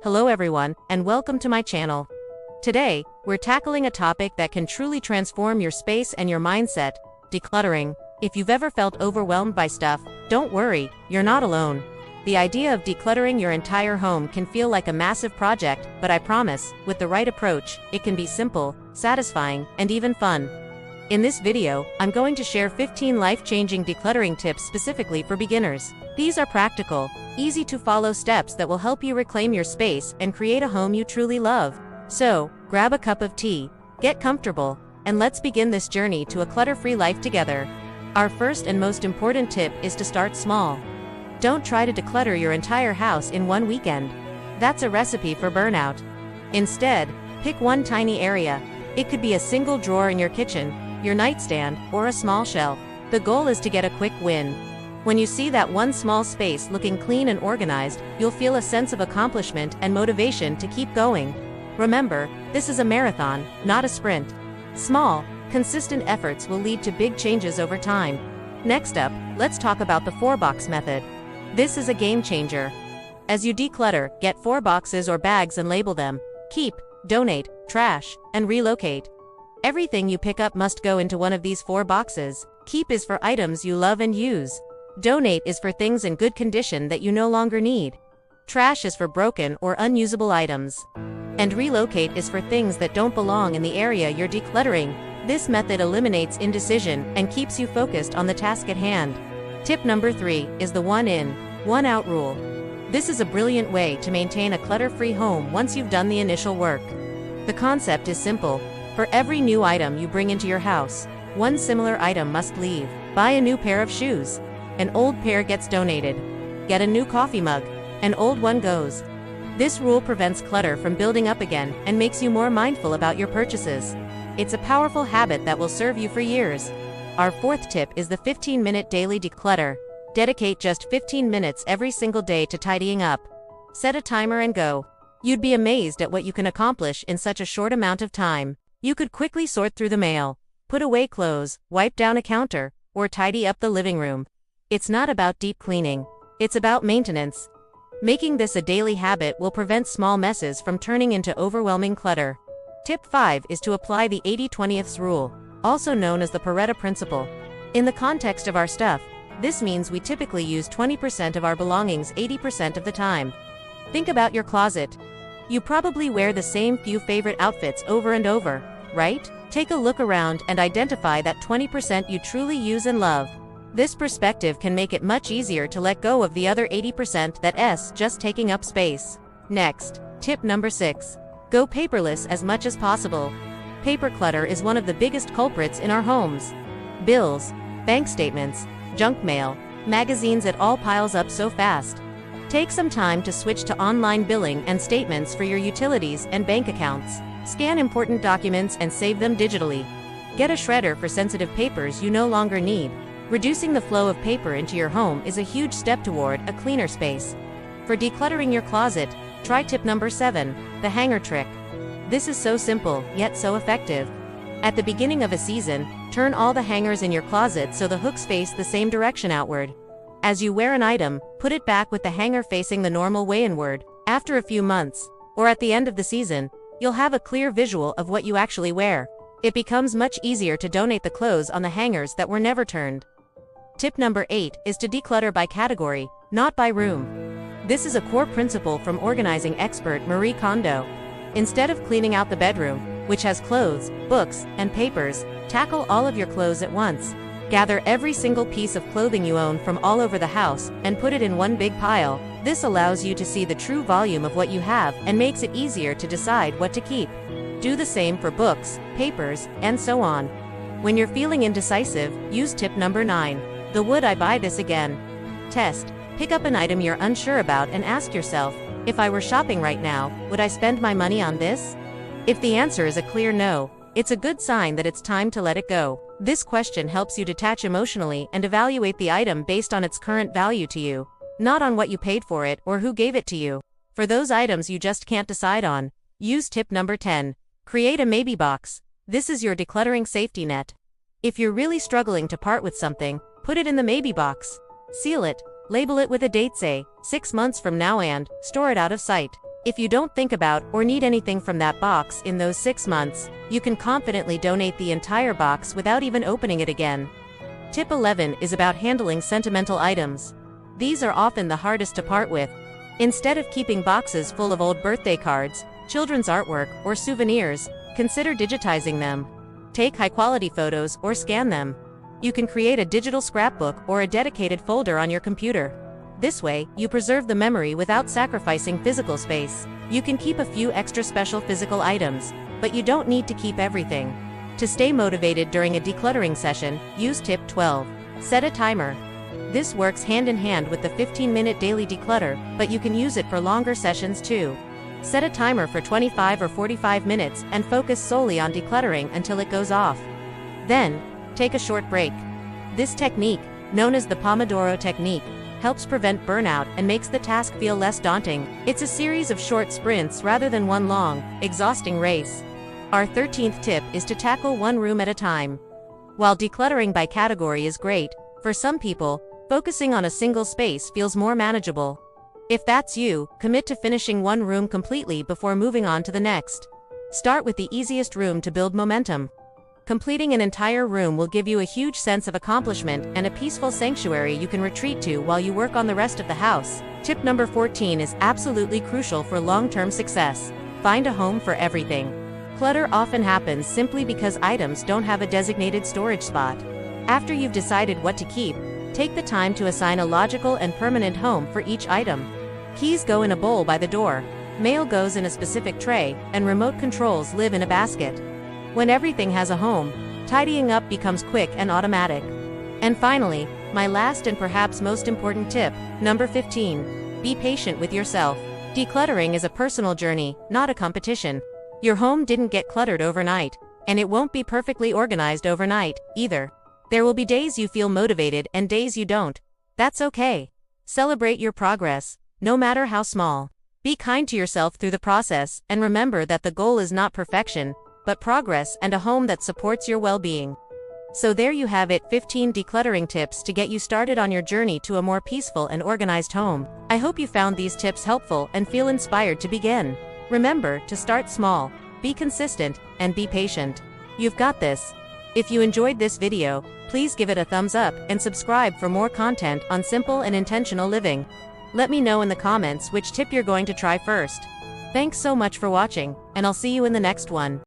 Hello everyone, and welcome to my channel. Today, we're tackling a topic that can truly transform your space and your mindset: decluttering. If you've ever felt overwhelmed by stuff, don't worry, you're not alone. The idea of decluttering your entire home can feel like a massive project, but I promise, with the right approach, it can be simple, satisfying, and even fun. In this video, I'm going to share 15 life-changing decluttering tips specifically for beginners. These are practical, easy-to-follow steps that will help you reclaim your space and create a home you truly love. So, grab a cup of tea, get comfortable, and let's begin this journey to a clutter-free life together. Our first and most important tip is to start small. Don't try to declutter your entire house in one weekend. That's a recipe for burnout. Instead, pick one tiny area. It could be a single drawer in your kitchen, your nightstand, or a small shelf. The goal is to get a quick win. When you see that one small space looking clean and organized, you'll feel a sense of accomplishment and motivation to keep going. Remember, this is a marathon, not a sprint. Small, consistent efforts will lead to big changes over time. Next up, let's talk about the 4-box method. This is a game changer. As you declutter, get 4 boxes or bags and label them: keep, donate, trash, and relocate. Everything you pick up must go into one of these 4 boxes. Keep is for items you love and use. Donate is for things in good condition that you no longer need. Trash is for broken or unusable items. And relocate is for things that don't belong in the area you're decluttering. This method eliminates indecision and keeps you focused on the task at hand. Tip number 3 is the 1 in, 1 out rule. This is a brilliant way to maintain a clutter-free home once you've done the initial work. The concept is simple. For every new item you bring into your house, one similar item must leave. Buy a new pair of shoes. An old pair gets donated. Get a new coffee mug. An old one goes. This rule prevents clutter from building up again and makes you more mindful about your purchases. It's a powerful habit that will serve you for years. Our 4th tip is the 15-minute daily declutter. Dedicate just 15 minutes every single day to tidying up. Set a timer and go. You'd be amazed at what you can accomplish in such a short amount of time. You could quickly sort through the mail, put away clothes, wipe down a counter, or tidy up the living room. It's not about deep cleaning. It's about maintenance. Making this a daily habit will prevent small messes from turning into overwhelming clutter. Tip 5 is to apply the 80-20th rule, also known as the Pareto principle. In the context of our stuff, this means we typically use 20% of our belongings 80% of the time. Think about your closet. You probably wear the same few favorite outfits over and over, right? Take a look around and identify that 20% you truly use and love. This perspective can make it much easier to let go of the other 80% that's just taking up space. Next, tip number 6. Go paperless as much as possible. Paper clutter is one of the biggest culprits in our homes. Bills, bank statements, junk mail, magazines, it all piles up so fast. Take some time to switch to online billing and statements for your utilities and bank accounts. Scan important documents and save them digitally. Get a shredder for sensitive papers you no longer need. Reducing the flow of paper into your home is a huge step toward a cleaner space. For decluttering your closet, try tip number 7, the hanger trick. This is so simple, yet so effective. At the beginning of a season, turn all the hangers in your closet so the hooks face the same direction outward. As you wear an item, put it back with the hanger facing the normal way inward. After a few months, or at the end of the season, you'll have a clear visual of what you actually wear. It becomes much easier to donate the clothes on the hangers that were never turned. Tip number 8 is to declutter by category, not by room. This is a core principle from organizing expert Marie Kondo. Instead of cleaning out the bedroom, which has clothes, books, and papers, tackle all of your clothes at once. Gather every single piece of clothing you own from all over the house and put it in one big pile. This allows you to see the true volume of what you have and makes it easier to decide what to keep. Do the same for books, papers, and so on. When you're feeling indecisive, use tip number 9, the would I buy this again test. Pick up an item you're unsure about and ask yourself, if I were shopping right now, would I spend my money on this? If the answer is a clear no, it's a good sign that it's time to let it go. This question helps you detach emotionally and evaluate the item based on its current value to you, not on what you paid for it or who gave it to you. For those items you just can't decide on, use tip number 10. Create a maybe box. This is your decluttering safety net. If you're really struggling to part with something, put it in the maybe box. Seal it, label it with a date, say 6 months from now, and store it out of sight. If you don't think about or need anything from that box in those 6 months, you can confidently donate the entire box without even opening it again. Tip 11 is about handling sentimental items. These are often the hardest to part with. Instead of keeping boxes full of old birthday cards, children's artwork, or souvenirs, consider digitizing them. Take high-quality photos or scan them. You can create a digital scrapbook or a dedicated folder on your computer. This way, you preserve the memory without sacrificing physical space. You can keep a few extra special physical items, but you don't need to keep everything. To stay motivated during a decluttering session, use tip 12. Set a timer. This works hand in hand with the 15-minute daily declutter, but you can use it for longer sessions too. Set a timer for 25 or 45 minutes and focus solely on decluttering until it goes off. Then, take a short break. This technique, known as the Pomodoro technique, helps prevent burnout and makes the task feel less daunting. It's a series of short sprints rather than one long, exhausting race. Our 13th tip is to tackle one room at a time. While decluttering by category is great, for some people, focusing on a single space feels more manageable. If that's you, commit to finishing one room completely before moving on to the next. Start with the easiest room to build momentum. Completing an entire room will give you a huge sense of accomplishment and a peaceful sanctuary you can retreat to while you work on the rest of the house. Tip number 14 is absolutely crucial for long-term success. Find a home for everything. Clutter often happens simply because items don't have a designated storage spot. After you've decided what to keep, take the time to assign a logical and permanent home for each item. Keys go in a bowl by the door, mail goes in a specific tray, and remote controls live in a basket. When everything has a home, tidying up becomes quick and automatic. And finally, my last and perhaps most important tip, number 15. Be patient with yourself. Decluttering is a personal journey, not a competition. Your home didn't get cluttered overnight, and it won't be perfectly organized overnight, either. There will be days you feel motivated and days you don't. That's okay. Celebrate your progress, no matter how small. Be kind to yourself through the process, and remember that the goal is not perfection, but progress and a home that supports your well-being. So there you have it, 15 decluttering tips to get you started on your journey to a more peaceful and organized home. I hope you found these tips helpful and feel inspired to begin. Remember to start small, be consistent, and be patient. You've got this. If you enjoyed this video, please give it a thumbs up and subscribe for more content on simple and intentional living. Let me know in the comments which tip you're going to try first. Thanks so much for watching, and I'll see you in the next one.